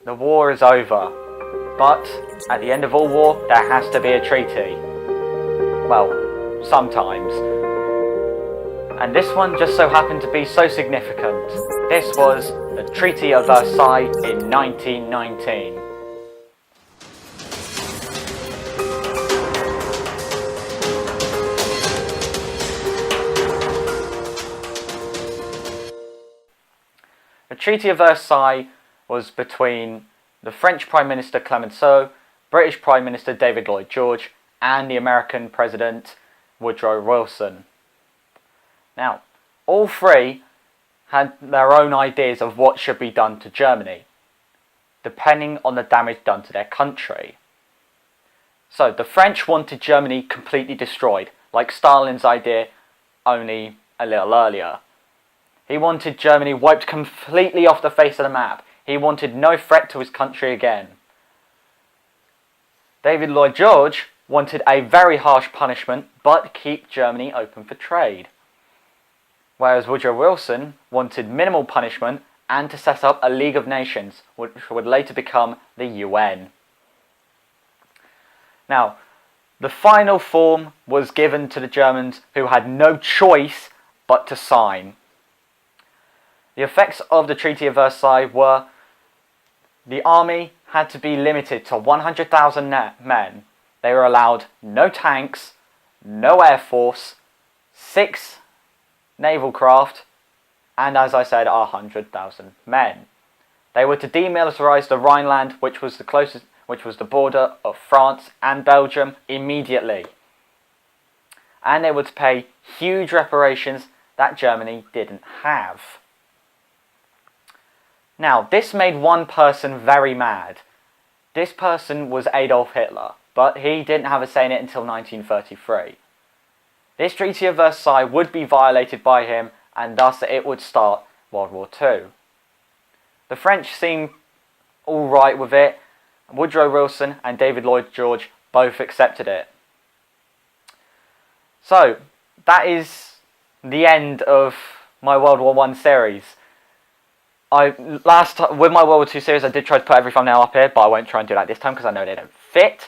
The war is over, but at the end of all war, there has to be a treaty. Well, sometimes. And this one just so happened to be so significant. This was the Treaty of Versailles in 1919. The Treaty of Versailles was between the French Prime Minister Clemenceau, British Prime Minister David Lloyd George, and the American President Woodrow Wilson. Now, all three had their own ideas of what should be done to Germany, depending on the damage done to their country. So, the French wanted Germany completely destroyed, like Stalin's idea only a little earlier. He wanted Germany wiped completely off the face of the map. He wanted no threat to his country again. David Lloyd George wanted a very harsh punishment, but keep Germany open for trade. Whereas Woodrow Wilson wanted minimal punishment and to set up a League of Nations, which would later become the UN. Now, the final form was given to the Germans, who had no choice but to sign. The effects of the Treaty of Versailles were the army had to be limited to 100,000 men. They were allowed no tanks, no air force, 6 naval craft, and as I said, 100,000 men. They were to demilitarize the Rhineland, which was the border of France and Belgium, immediately. And they were to pay huge reparations that Germany didn't have. Now, this made one person very mad. This person was Adolf Hitler, but he didn't have a say in it until 1933. This Treaty of Versailles would be violated by him, and thus it would start World War II. The French seemed alright with it. Woodrow Wilson and David Lloyd George both accepted it. So, that is the end of my World War I series. With my World War II series, I did try to put every thumbnail up here, but I won't try and do that this time because I know they don't fit.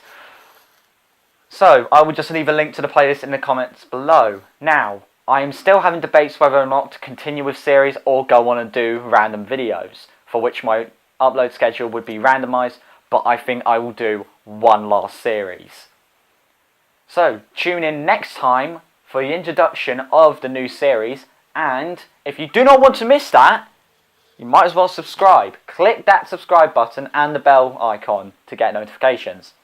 So, I will just leave a link to the playlist in the comments below. Now, I am still having debates whether or not to continue with series or go on and do random videos, for which my upload schedule would be randomised, but I think I will do one last series. So, tune in next time for the introduction of the new series, and if you do not want to miss that, you might as well subscribe. Click that subscribe button and the bell icon to get notifications.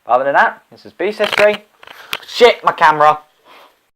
But other than that, this is Beast History. Shit, my camera.